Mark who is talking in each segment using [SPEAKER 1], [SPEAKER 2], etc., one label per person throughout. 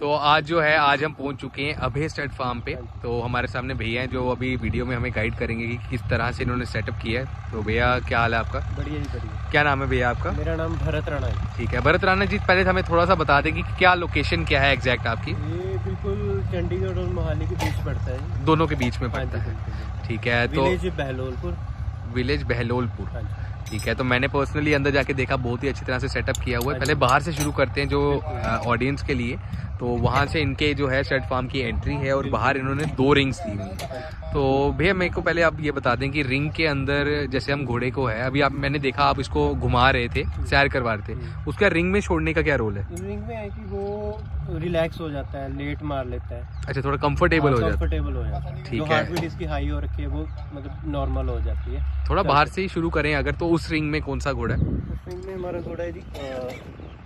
[SPEAKER 1] तो आज जो है, आज हम पहुंच चुके हैं अभय स्टड फार्म पे। तो हमारे सामने भैया हैं जो अभी वीडियो में हमें गाइड करेंगे कि किस तरह से इन्होंने सेटअप किया है। तो भैया क्या हाल है आपका?
[SPEAKER 2] बढ़िया जी बढ़िया।
[SPEAKER 1] क्या नाम है भैया आपका?
[SPEAKER 2] मेरा नाम भरत राणा है।
[SPEAKER 1] ठीक है भरत राणा जी, पहले हमें थोड़ा सा बता दें कि क्या लोकेशन क्या है एग्जैक्ट आपकी?
[SPEAKER 2] ये बिल्कुल चंडीगढ़ और मोहाली के बीच पड़ता है।
[SPEAKER 1] दोनों के बीच में पड़ता है। ठीक है। तो
[SPEAKER 2] विलेज बहलोलपुर।
[SPEAKER 1] विलेज बहलोलपुर। ठीक है। तो मैंने पर्सनली अंदर जाके देखा, बहुत ही अच्छी तरह से सेटअप किया हुआ है। पहले बाहर से शुरू करते हैं जो ऑडियंस के लिए। तो वहाँ से इनके जो है स्टड फार्म की एंट्री है और बाहर इन्होंने 2 रिंग्स दी हुई है। तो भैया मेरे को पहले आप ये बता दें कि रिंग के अंदर जैसे हम घोड़े को है, अभी आप मैंने देखा आप इसको घुमा रहे थे, सैर करवा रहे थे, उसका रिंग में छोड़ने का क्या रोल है?
[SPEAKER 2] रिंग में है कि वो रिलैक्स हो जाता है, लेट मार लेता है।
[SPEAKER 1] अच्छा, थोड़ा कंफर्टेबल हो जाता
[SPEAKER 2] है।
[SPEAKER 1] ठीक है।
[SPEAKER 2] हार्ट बीट इसकी हाई हो रखी है, वो मतलब नॉर्मल हो जाती है।
[SPEAKER 1] थोड़ा बाहर से ही शुरू करें अगर, तो उस रिंग में कौन सा घोड़ा है?
[SPEAKER 2] उस रिंग में हमारा घोड़ा है जी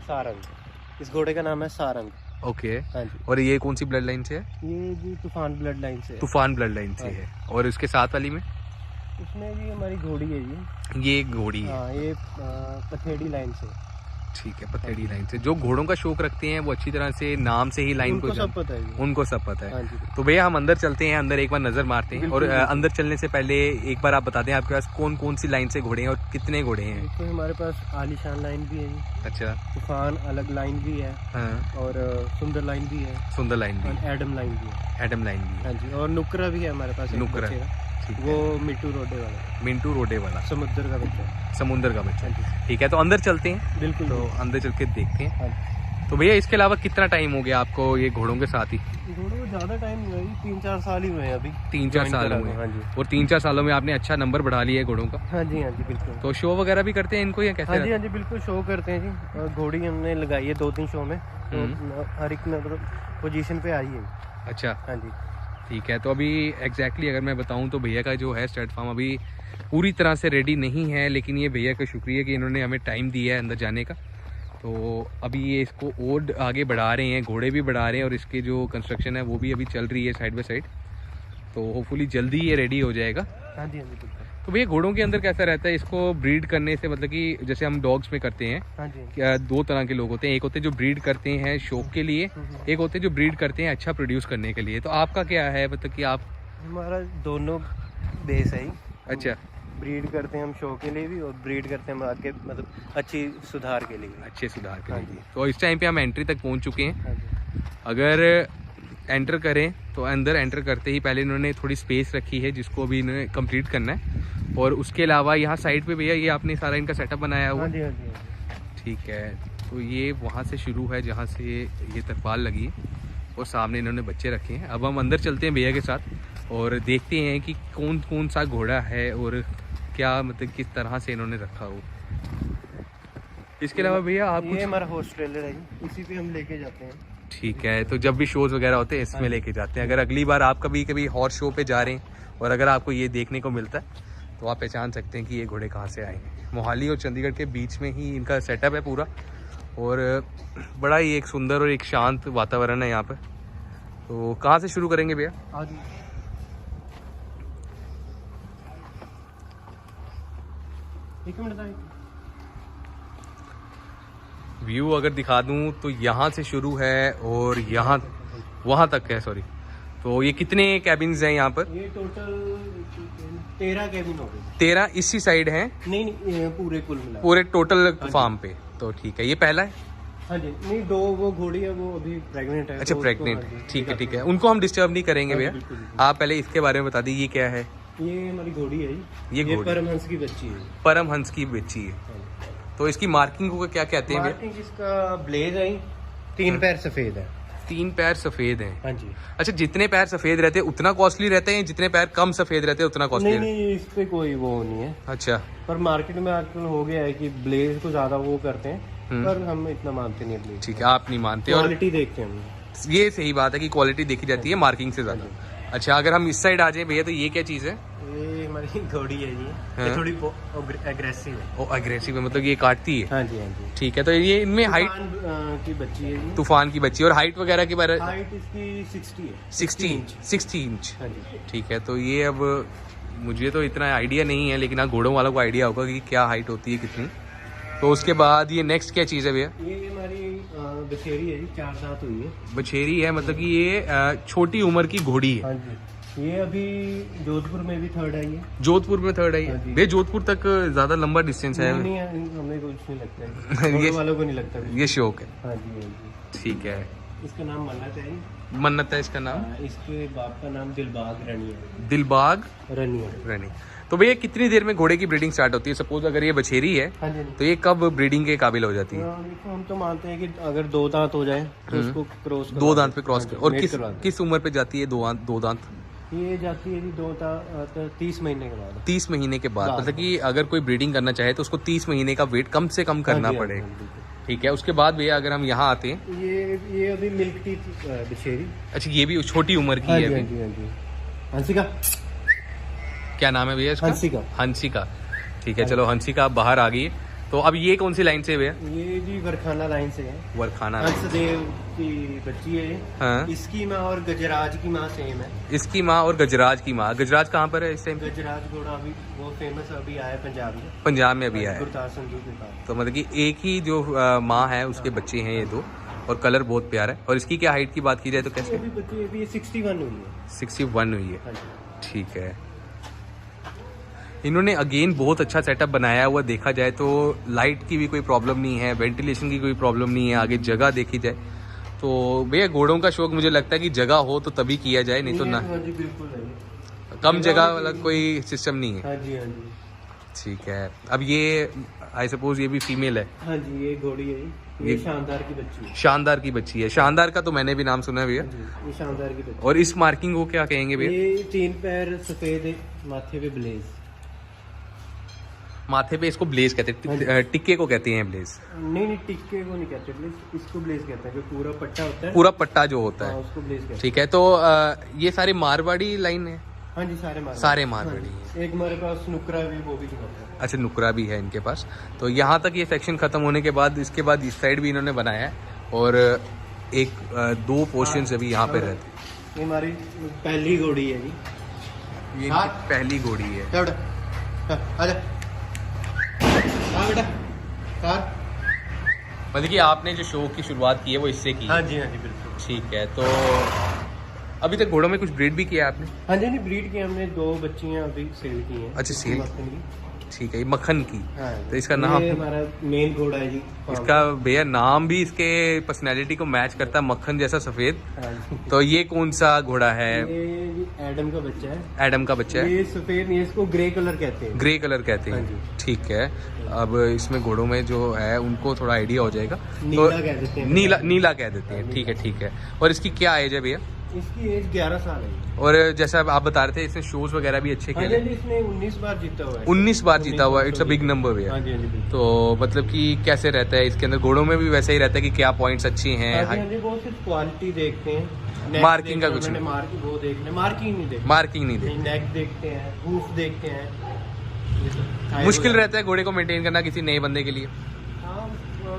[SPEAKER 2] सारंग। इस घोड़े का नाम है सारंग।
[SPEAKER 1] ओके।
[SPEAKER 2] हाँ जी।
[SPEAKER 1] और ये कौन सी ब्लड लाइन से है?
[SPEAKER 2] ये जी तूफान ब्लड लाइन से है।
[SPEAKER 1] तूफान ब्लड लाइन से है। और इसके साथ वाली में?
[SPEAKER 2] इसमें जी हमारी घोड़ी है जी।
[SPEAKER 1] ये एक घोड़ी है।
[SPEAKER 2] हाँ, ये पथेड़ी लाइन से।
[SPEAKER 1] ठीक है, पथेड़ी लाइन से। जो घोड़ों का शौक रखते हैं वो अच्छी तरह से नाम से ही लाइन को
[SPEAKER 2] सब पता है,
[SPEAKER 1] उनको सब पता है।
[SPEAKER 2] हाँ।
[SPEAKER 1] तो भैया हम अंदर चलते हैं, अंदर एक बार नजर मारते हैं। और अंदर चलने से पहले एक बार आप बता दें आपके पास कौन कौन सी लाइन से घोड़े हैं और कितने घोड़े हैं?
[SPEAKER 2] तो हमारे पास आलीशान लाइन भी है जी।
[SPEAKER 1] अच्छा।
[SPEAKER 2] तूफान अलग लाइन भी है।
[SPEAKER 1] हाँ।
[SPEAKER 2] और सुंदर लाइन भी है।
[SPEAKER 1] सुंदर लाइन भी,
[SPEAKER 2] एडम लाइन भी है।
[SPEAKER 1] एडम लाइन भी।
[SPEAKER 2] हाँ जी। और नुकरा भी है हमारे पास।
[SPEAKER 1] नुकरा,
[SPEAKER 2] वो मिंटू रोडे वाला।
[SPEAKER 1] मिंटू रोडे वाला
[SPEAKER 2] समुद्र का बच्चा।
[SPEAKER 1] समुद्र का बच्चा। ठीक है। तो अंदर चलते हैं।
[SPEAKER 2] बिल्कुल।
[SPEAKER 1] तो अंदर चल के देखते हैं। तो भैया इसके अलावा कितना टाइम हो गया आपको ये घोड़ों के साथ ही?
[SPEAKER 2] घोड़ों को ज्यादा टाइम हुआ है, 3-4 साल ही हुए हैं अभी।
[SPEAKER 1] 3-4 साल हुए।
[SPEAKER 2] हाँ जी।
[SPEAKER 1] और 3-4 सालों में आपने अच्छा नंबर बढ़ा लिया है घोड़ों का?
[SPEAKER 2] हाँ जी हाँ जी बिल्कुल।
[SPEAKER 1] तो शो वगैरह भी करते हैं इनको या कैसे?
[SPEAKER 2] हाँ जी हाँ जी बिल्कुल, शो करते हैं जी। और घोड़ी हमने लगाई है 2-3 शो में। तो हर एक मतलब पोजीशन पे आई है।
[SPEAKER 1] अच्छा।
[SPEAKER 2] हाँ जी।
[SPEAKER 1] ठीक है। तो अभी एग्जैक्टली अगर मैं बताऊं तो भैया का जो है स्टड फार्म अभी पूरी तरह से रेडी नहीं है, लेकिन ये भैया का शुक्रिया कि इन्होंने हमें टाइम दिया है अंदर जाने का। तो अभी ये इसको और आगे बढ़ा रहे हैं, घोड़े भी बढ़ा रहे हैं और इसकी जो कंस्ट्रक्शन है वो भी अभी चल रही है साइड बाय साइड। तो होपफुली जल्दी ये रेडी हो जाएगा।
[SPEAKER 2] हाँ जी हाँ जी बिल्कुल।
[SPEAKER 1] तो भैया घोड़ों के अंदर कैसा रहता है इसको ब्रीड करने से, मतलब कि जैसे हम डॉग्स में करते हैं?
[SPEAKER 2] हाँ जी।
[SPEAKER 1] क्या 2 तरह के लोग होते हैं, एक होते हैं जो ब्रीड करते हैं शौक के लिए, एक होते हैं जो ब्रीड करते हैं अच्छा प्रोड्यूस करने के लिए। तो आपका क्या है, मतलब कि आप?
[SPEAKER 2] हमारा दोनों बेस है।
[SPEAKER 1] अच्छा।
[SPEAKER 2] ब्रीड करते हैं हम शो के लिए भी, और ब्रीड करते हैं हम आगे मतलब अच्छी सुधार के लिए।
[SPEAKER 1] अच्छे सुधार के
[SPEAKER 2] हाँ
[SPEAKER 1] लिए। तो इस टाइम पे हम एंट्री तक पहुंच चुके हैं।
[SPEAKER 2] हाँ जी।
[SPEAKER 1] अगर एंटर करें तो अंदर एंटर करते ही पहले इन्होंने थोड़ी स्पेस रखी है जिसको भी इन्होंने कंप्लीट करना है। और उसके अलावा यहाँ साइड पे भैया ये आपने सारा इनका सेटअप बनाया हुआ?
[SPEAKER 2] हाँ जी हाँ जी हाँ जी।
[SPEAKER 1] ठीक है। तो ये वहाँ से शुरू है जहाँ से ये तरपाल लगी है और सामने इन्होंने बच्चे रखे हैं। अब हम अंदर चलते हैं भैया के साथ और देखते हैं कि कौन कौन सा घोड़ा है और क्या मतलब किस तरह से इन्होंने रखा हो। इसके अलावा भैया आप
[SPEAKER 2] ये हमारा हॉर्स ट्रेलर है, इसी पे हम लेके जाते हैं।
[SPEAKER 1] ठीक है। तो जब भी शोज वगैरह होते हैं इसमें लेके जाते हैं। अगर अगली बार आप कभी हॉर्स शो पे जा रहे हैं और अगर आपको ये देखने को मिलता है तो आप पहचान सकते हैं कि ये घोड़े कहाँ से आए हैं। मोहाली और चंडीगढ़ के बीच में ही इनका सेटअप है पूरा और बड़ा ही एक सुंदर और एक शांत वातावरण है यहाँ पर। तो कहाँ से शुरू करेंगे भैया?
[SPEAKER 2] आज एक मिनट
[SPEAKER 1] व्यू अगर दिखा दूँ तो यहाँ से शुरू है और यहाँ वहाँ तक है। सॉरी। तो ये कितने कैबिन्स हैं यहाँ पर?
[SPEAKER 2] ये टोटल 13 कैबिन हो गए।
[SPEAKER 1] 13 इसी साइड हैं?
[SPEAKER 2] नहीं पूरे कुल मिला
[SPEAKER 1] पूरे टोटल फार्म पे। तो ठीक है, ये पहला है?
[SPEAKER 2] हाँ जी। नहीं, 2 वो घोड़ी है, वो अभी प्रेग्नेंट है।
[SPEAKER 1] अच्छा, प्रेग्नेंट। ठीक है ठीक है, उनको हम डिस्टर्ब नहीं करेंगे भैया। आप पहले इसके बारे में बता दीजिए ये क्या है?
[SPEAKER 2] ये हमारी घोड़ी है।
[SPEAKER 1] ये
[SPEAKER 2] परमहंस की बच्ची है।
[SPEAKER 1] परमहंस की बच्ची है। तो इसकी मार्किंग को क्या कहते हैं?
[SPEAKER 2] मार्किंग इसका ब्लेज है, 3 पैर सफेद है।
[SPEAKER 1] 3 पैर सफेद हैं?
[SPEAKER 2] हाँ जी।
[SPEAKER 1] अच्छा, जितने पैर सफेद रहते हैं उतना कॉस्टली रहते हैं, जितने पैर कम सफेद रहते हैं उतना कॉस्टली?
[SPEAKER 2] नहीं, इस पे कोई वो नहीं है।
[SPEAKER 1] अच्छा।
[SPEAKER 2] पर मार्केट में आजकल हो गया है कि ब्लेज को ज्यादा वो करते हैं, पर हम इतना मानते नहीं ब्लेज।
[SPEAKER 1] ठीक है, आप नहीं मानते? और
[SPEAKER 2] क्वालिटी देखते हैं हम।
[SPEAKER 1] ये सही बात है कि क्वालिटी देखी जाती है मार्किंग से ज्यादा। अच्छा, अगर हम इस साइड आ जाए भैया तो ये क्या चीज है?
[SPEAKER 2] ये हमारी घोड़ी है जी। ये थोड़ी एग्रेसिव है।
[SPEAKER 1] ओ, एग्रेसिव है, मतलब ये काटती है?
[SPEAKER 2] हाँ जी हाँ जी।
[SPEAKER 1] ठीक है। तो ये इनमें हाइट
[SPEAKER 2] की बच्ची है जी।
[SPEAKER 1] तूफान की बच्ची। और हाइट वगैरह के बारे?
[SPEAKER 2] हाइट इसकी 60 है।
[SPEAKER 1] 60 इंच।
[SPEAKER 2] हाँ जी।
[SPEAKER 1] ठीक है। तो ये अब मुझे तो इतना आइडिया नहीं है, लेकिन हाँ घोड़ों वालों को आइडिया होगा कि क्या हाइट होती है कितनी। तो उसके बाद ये नेक्स्ट क्या चीज़ है भैया?
[SPEAKER 2] ये हमारी बछेरी है जी, 4 दांत हुई है।
[SPEAKER 1] बछेरी है, मतलब कि ये छोटी उम्र की घोड़ी है।
[SPEAKER 2] हाँ जी, ये अभी जोधपुर में भी थर्ड आई है।
[SPEAKER 1] जोधपुर में थर्ड आई
[SPEAKER 2] हाँ
[SPEAKER 1] है।
[SPEAKER 2] जी।
[SPEAKER 1] भैया जोधपुर तक ज्यादा लंबा डिस्टेंस है?
[SPEAKER 2] नहीं, हमें कुछ नहीं लगता है,
[SPEAKER 1] ये-
[SPEAKER 2] वालों को नहीं लगता कुछ।
[SPEAKER 1] ये शौक है।
[SPEAKER 2] हाँ जी, हाँ जी।
[SPEAKER 1] ठीक है।
[SPEAKER 2] इसका नाम मन्नत है जी।
[SPEAKER 1] मन्नत है इसका नाम।
[SPEAKER 2] इसके बाप का नाम दिलबाग रानी है।
[SPEAKER 1] दिलबाग
[SPEAKER 2] रानी है।
[SPEAKER 1] रानी। तो भैया कितनी देर में घोड़े की ब्रीडिंग स्टार्ट होती है? सपोज अगर ये बछेरी है
[SPEAKER 2] हाँ जी।
[SPEAKER 1] तो ये कब ब्रीडिंग के काबिल हो जाती है?
[SPEAKER 2] हम तो मानते हैं कि अगर 2 दांत हो जाए तो उसको क्रॉस
[SPEAKER 1] 2 दांत पे क्रॉस
[SPEAKER 2] हाँ जी,
[SPEAKER 1] और
[SPEAKER 2] मेट
[SPEAKER 1] किस
[SPEAKER 2] करवा दें।
[SPEAKER 1] किस उम्र पे जाती है 2 दांत?
[SPEAKER 2] ये जाती है जी 2 दांत 30 महीने के बाद।
[SPEAKER 1] 30 महीने के बाद,
[SPEAKER 2] बाद।
[SPEAKER 1] मतलब कि अगर कोई ब्रीडिंग करना चाहे तो उसको 30 महीने का वेट कम से कम करना
[SPEAKER 2] हाँ जी, हाँ
[SPEAKER 1] पड़ेगा।
[SPEAKER 2] जी, बिल्कुल।
[SPEAKER 1] ठीक है। उसके बाद भैया अगर हम यहाँ आते हैं,
[SPEAKER 2] ये अभी मिल्क टी बछेरी।
[SPEAKER 1] अच्छा ये भी छोटी उम्र की
[SPEAKER 2] हाँ
[SPEAKER 1] है
[SPEAKER 2] जी,
[SPEAKER 1] अभी।
[SPEAKER 2] हाँ जी, हाँ जी। हंसिका।
[SPEAKER 1] क्या नाम है भैया इसका?
[SPEAKER 2] हंसिका।
[SPEAKER 1] हंसिका। ठीक है, चलो हंसिका आप बाहर आ गई है। तो अब ये कौन सी लाइन से है भैया?
[SPEAKER 2] ये जी वरखाना लाइन से है।
[SPEAKER 1] वरखाना।
[SPEAKER 2] हंसदेव की बच्ची है ये।
[SPEAKER 1] हाँ।
[SPEAKER 2] इसकी माँ और गजराज की माँ सेम है।
[SPEAKER 1] इसकी माँ और गजराज की माँ। गजराज कहाँ पर है इस टाइम?
[SPEAKER 2] गजराज घोड़ा अभी वो फेमस अभी आया है पंजाब में।
[SPEAKER 1] पंजाब में अभी आया है।
[SPEAKER 2] गुरदास संधू के पास।
[SPEAKER 1] तो मतलब कि एक ही जो माँ है उसके बच्चे हैं ये 2, और कलर बहुत प्यारा है। और इसकी क्या हाइट की बात की जाए तो कैसे?
[SPEAKER 2] अभी बच्ची अभी 61 हुई है।
[SPEAKER 1] 61 हुई है।
[SPEAKER 2] हाँ जी।
[SPEAKER 1] ठीक है। इन्होंने अगेन बहुत अच्छा सेटअप बनाया हुआ, देखा जाए तो लाइट की भी कोई प्रॉब्लम नहीं है, वेंटिलेशन की कोई प्रॉब्लम नहीं है। आगे जगह देखी जाए तो भैया घोड़ों का शौक मुझे लगता है कि जगह हो तो तभी किया जाए, नहीं तो ना।
[SPEAKER 2] हाँ जी, बिल्कुल है।
[SPEAKER 1] कम जगह वाला कोई सिस्टम नहीं है।
[SPEAKER 2] हाँ जी, हाँ जी।
[SPEAKER 1] ठीक है। अब ये आई सपोज ये भी फीमेल है।
[SPEAKER 2] हाँ जी, ये घोड़ी है। ये शानदार की बच्ची है।
[SPEAKER 1] शानदार की बच्ची है। शानदार का तो मैंने भी नाम सुना है भैया।
[SPEAKER 2] हाँ जी, ये शानदार की बच्ची।
[SPEAKER 1] और इस मार्किंग को क्या कहेंगे भैया?
[SPEAKER 2] ये 3 पैर सफेद है, माथे पे ब्लेज।
[SPEAKER 1] माथे पे इसको ब्लेज कहते हैं, टिक्के को कहते हैं ब्लेज।
[SPEAKER 2] नहीं, टिक्के को नहीं कहते ब्लेज, इसको ब्लेज कहते हैं। जो पूरा पट्टा होता है,
[SPEAKER 1] पूरा पट्टा जो होता
[SPEAKER 2] हाँ,
[SPEAKER 1] है।
[SPEAKER 2] उसको ब्लेज कहते हैं।
[SPEAKER 1] ठीक है। तो ये सारे मारवाड़ी लाइन है?
[SPEAKER 2] हाँ जी, सारे मारवाड़ी।
[SPEAKER 1] सारे मारवाड़ी
[SPEAKER 2] हाँ जी। एक हमारे पास नुकरा भी, वो भी दिखाता है।
[SPEAKER 1] अच्छा नुकरा भी है इनके पास। तो यहाँ तक ये सेक्शन खत्म होने के बाद इसके बाद इस साइड भी इन्होंने बनाया है, और एक 2 पोर्शन अभी यहाँ पे रहते हैं।
[SPEAKER 2] ये हमारी पहली घोड़ी है जी।
[SPEAKER 1] ये इनकी पहली घोड़ी है।
[SPEAKER 2] क्या बेटा? आजा। हाँ बेटा। कार।
[SPEAKER 1] मतलब कि आपने जो शो की शुरुआत की है वो इससे की है?
[SPEAKER 2] हाँ जी, हाँ जी, बिल्कुल।
[SPEAKER 1] ठीक है। तो अभी तक घोड़ों में कुछ ब्रीड भी किया है आपने?
[SPEAKER 2] हाँ जी, नहीं ब्रीड की हमने 2 बच्चियाँ अभी सेल की हैं।
[SPEAKER 1] अच्छा, सेल।
[SPEAKER 2] मक्खन की।
[SPEAKER 1] ठीक है। ये मक्खन की।
[SPEAKER 2] हाँ,
[SPEAKER 1] तो इसका नाम?
[SPEAKER 2] ये हमारा मेन घोड़ा है जी।
[SPEAKER 1] इसका भैया नाम भी इसके पर्सनैलिटी को मैच करता है, मक्खन जैसा सफेद।
[SPEAKER 2] हाँ जी।
[SPEAKER 1] तो ये कौन सा घोड़ा है?
[SPEAKER 2] ये जी एडम का बच्चा है।
[SPEAKER 1] एडम का बच्चा है।
[SPEAKER 2] ये सफेद नहीं है, इसको ग्रे कलर कहते हैं।
[SPEAKER 1] ग्रे कलर कहते
[SPEAKER 2] हाँ
[SPEAKER 1] हैं।
[SPEAKER 2] जी।
[SPEAKER 1] ठीक है। अब इसमें घोड़ों में जो है उनको थोड़ा आइडिया हो जाएगा।
[SPEAKER 2] नीला कह देते हैं।
[SPEAKER 1] नीला कह देते हैं। ठीक है, ठीक है। और इसकी क्या एज है भैया?
[SPEAKER 2] इसकी एज 11 साल है।
[SPEAKER 1] और जैसा आप बता रहे थे इसने शोज वगैरह भी अच्छे
[SPEAKER 2] हाँ
[SPEAKER 1] खेले।
[SPEAKER 2] जी, इसने 19 बार जीता हुआ है।
[SPEAKER 1] 19 बार जीता हुआ है। इट्स अ बिग नंबर भैया।
[SPEAKER 2] हाँ जी, हाँ जी, बिल्कुल।
[SPEAKER 1] तो मतलब कि कैसे रहता है इसके अंदर? घोड़ों में भी वैसे ही रहता है कि क्या पॉइंट्स अच्छी हैं?
[SPEAKER 2] हाँ जी, हाँ जी, वो सिर्फ क्वालिटी देखते हैं। नेक
[SPEAKER 1] मार्किंग का
[SPEAKER 2] देखते
[SPEAKER 1] कुछ
[SPEAKER 2] हैं,
[SPEAKER 1] नहीं।
[SPEAKER 2] मार्किंग वो देखने, मार्किंग नहीं देखते।
[SPEAKER 1] मार्किंग नहीं दे।
[SPEAKER 2] नेक देखते हैं, हूफ देखते हैं। ये सब थाई
[SPEAKER 1] मुश्किल
[SPEAKER 2] वगैरह।
[SPEAKER 1] रहता है घोड़े को मेंटेन करना किसी नए बंदे के लिए?
[SPEAKER 2] हाँ,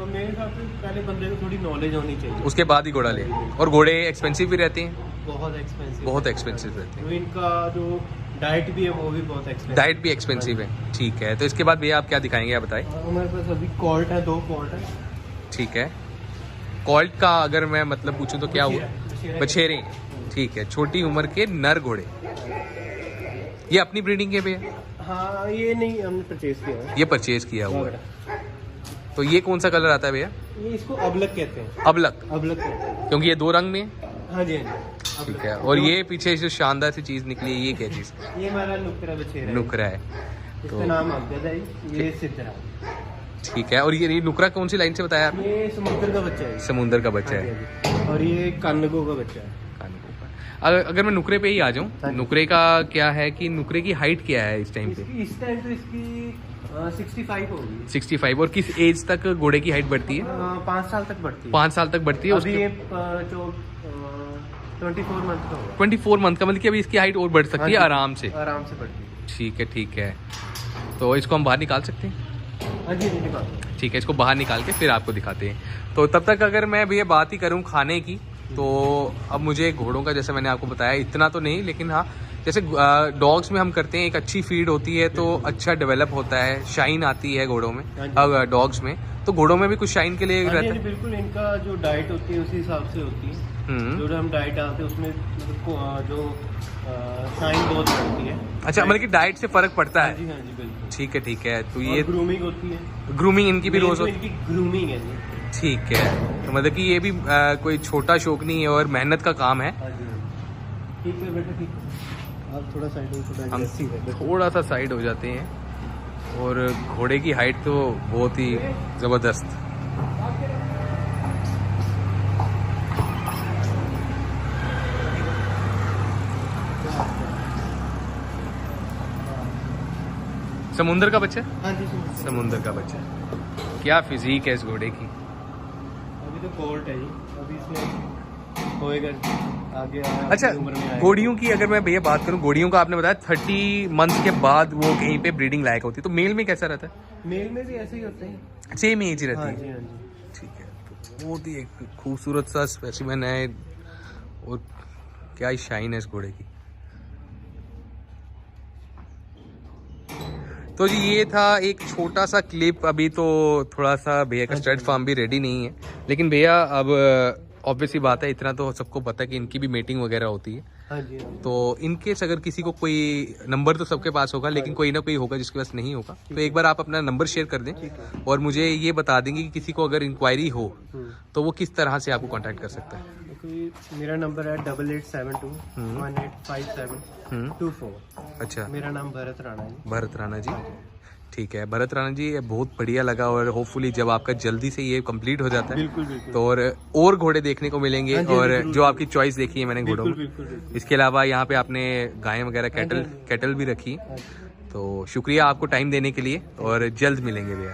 [SPEAKER 2] मेरे हिसाब से पहले बंदे को थोड़ी नॉलेज होनी चाहिए।
[SPEAKER 1] उसके बाद ही घोड़ा ले। और घोड़े एक्सपेंसिव भी रहते हैं?
[SPEAKER 2] बहुत एक्सपेंसिव।
[SPEAKER 1] बहुत एक्सपेंसिव रहते हैं।
[SPEAKER 2] तो इनका जो डाइट भी है वो भी बहुत एक्सपेंसिव।
[SPEAKER 1] डाइट भी एक्सपेंसिव है। ठीक है। तो इसके बाद भैया आप क्या दिखाएंगे, आप बताएं।
[SPEAKER 2] हमारे पास अभी कॉल्ट है, 2 कॉल्ट है।
[SPEAKER 1] ठीक है। कॉल्ट का अगर मैं मतलब पूछूं तो क्या हुआ?
[SPEAKER 2] बछेरे।
[SPEAKER 1] बछेरे। ठीक है। छोटी उम्र के नर घोड़े। ये अपनी ब्रीडिंग है भैया?
[SPEAKER 2] हाँ, ये नहीं हमने परचेज किया है।
[SPEAKER 1] ये परचेज किया हुआ है।
[SPEAKER 2] बेटा।
[SPEAKER 1] तो ये कौन सा कलर आता है भैया?
[SPEAKER 2] ये इसको अबलक कहते हैं।
[SPEAKER 1] अबलक।
[SPEAKER 2] अबलक कहते हैं।
[SPEAKER 1] क्योंकि ये 2 रंग में है?
[SPEAKER 2] हाँ जी, हाँ जी।
[SPEAKER 1] ठीक
[SPEAKER 2] अबलक।
[SPEAKER 1] है। और ये पीछे जो शानदार सी चीज निकली है ये क्या चीज?
[SPEAKER 2] ये हमारा नुकरा बछेरा है।
[SPEAKER 1] नुकरा है।
[SPEAKER 2] इसका नाम अमजद है। ये सिद्धरा।
[SPEAKER 1] ठीक है। और ये नुकरा कौन सी लाइन से बताया आपने?
[SPEAKER 2] ये समुद्र का बच्चा है।
[SPEAKER 1] समुंदर का बच्चा
[SPEAKER 2] हाँ जी,
[SPEAKER 1] है।
[SPEAKER 2] हाँ जी। और ये कानगो का बच्चा है।
[SPEAKER 1] अगर मैं नुकरे पे ही आ
[SPEAKER 2] हाँ
[SPEAKER 1] जाऊँ,
[SPEAKER 2] जी।
[SPEAKER 1] नुकरे का क्या है कि नुकरे की हाइट क्या है इस टाइम पे?
[SPEAKER 2] इस टाइम तो इसकी 65 होगी।
[SPEAKER 1] 65। और किस एज तक घोड़े की हाइट बढ़ती है?
[SPEAKER 2] 5 साल तक बढ़ती है।
[SPEAKER 1] 5 साल तक बढ़ती है।
[SPEAKER 2] अभी
[SPEAKER 1] उसके
[SPEAKER 2] ये जो 24 मंथ का होगा।
[SPEAKER 1] 24 मंथ का, मतलब कि अभी इसकी हाइट और बढ़ सकती है
[SPEAKER 2] हाँ जी,
[SPEAKER 1] आराम से।
[SPEAKER 2] आराम से बढ़ती है।
[SPEAKER 1] ठीक है, ठीक है। तो इसको हम बाहर निकाल सकते हैं?
[SPEAKER 2] हाँ जी, जी, निकाल।
[SPEAKER 1] ठीक है। इसको बाहर निकाल के फिर आपको दिखाते हैं। तो तब तक अगर मैं भैया बात ही करूं खाने की, तो अब मुझे घोड़ों का जैसे मैंने आपको बताया इतना तो नहीं, लेकिन हाँ जैसे डॉग्स में हम करते हैं एक अच्छी फीड होती है तो अच्छा डेवलप होता है, शाइन आती है घोड़ों में, डॉग्स में। तो घोड़ों में भी कुछ शाइन के लिए रहता है?
[SPEAKER 2] बिल्कुल, इनका जो डाइट होती है उसी हिसाब से होती है। जो हम डाइट डालते हैं उसमें जो शाइन बहुत बढ़ती है।
[SPEAKER 1] अच्छा, मतलब कि डाइट से फर्क पड़ता है?
[SPEAKER 2] हाँ जी बिल्कुल।
[SPEAKER 1] ठीक है। तो ये
[SPEAKER 2] ग्रूमिंग होती है।
[SPEAKER 1] ग्रूमिंग इनकी भी रोज होती
[SPEAKER 2] है? ग्रूमिंग है जी।
[SPEAKER 1] ठीक है, तो मतलब कि ये भी कोई छोटा शौक नहीं है और मेहनत का काम है।
[SPEAKER 2] ठीक है बेटा, ठीक है। आप थोड़ा साइड
[SPEAKER 1] हम थोड़ा सा साइड हो जाते हैं। और घोड़े की हाइट तो बहुत ही ज़बरदस्त। समुंदर का बच्चा?
[SPEAKER 2] हाँ जी,
[SPEAKER 1] समुंदर का बच्चा। क्या फिजिक है इस घोड़े की।
[SPEAKER 2] अभी तो कोल्ट है जी, अभी इसमें होएगा आगे
[SPEAKER 1] अच्छा, घोड़ियों की अगर मैं भैया बात करूं, घोड़ियों का आपने बताया 30 मंथ्स के बाद वो कहीं पे ब्रीडिंग लायक होती है, तो मेल में कैसा रहता है?
[SPEAKER 2] मेल में भी ऐसे ही होते हैं,
[SPEAKER 1] सेम एज रहती है?
[SPEAKER 2] हाँ जी।
[SPEAKER 1] ठीक है, तो बहुत ही एक खूबसूरत सा स्पेसिमेन है और क्या ही शाइन है इस घोड़े की। तो जी ये था एक छोटा सा क्लिप। अभी तो थोड़ा सा भैया का स्टड फार्म भी रेडी नहीं है, लेकिन भैया अब ऑब्वियसली बात है, इतना तो सबको पता है कि इनकी भी मीटिंग वगैरह होती है।
[SPEAKER 2] हाँ जी।
[SPEAKER 1] तो इनकेस अगर किसी को कोई नंबर तो सबके पास होगा, लेकिन कोई ना कोई होगा जिसके पास नहीं होगा, तो एक बार आप अपना नंबर शेयर कर दें और मुझे ये बता देंगे कि किसी को अगर इंक्वायरी हो तो वो किस तरह से आपको कांटेक्ट कर सकता है।
[SPEAKER 2] मेरा नंबर है 8872185724। अच्छा, मेरा नाम भरत राणा है।
[SPEAKER 1] भरत राणा जी, ठीक है भरत राणा जी, बहुत बढ़िया लगा। और होपफुली जब आपका जल्दी से ये कंप्लीट हो जाता है तो और घोड़े देखने को मिलेंगे। और जो आपकी चॉइस देखी है मैंने घोड़ों में, इसके अलावा यहाँ पे आपने गायें वगैरह कैटल भी रखी। तो शुक्रिया आपको टाइम देने के लिए और जल्द मिलेंगे भैया।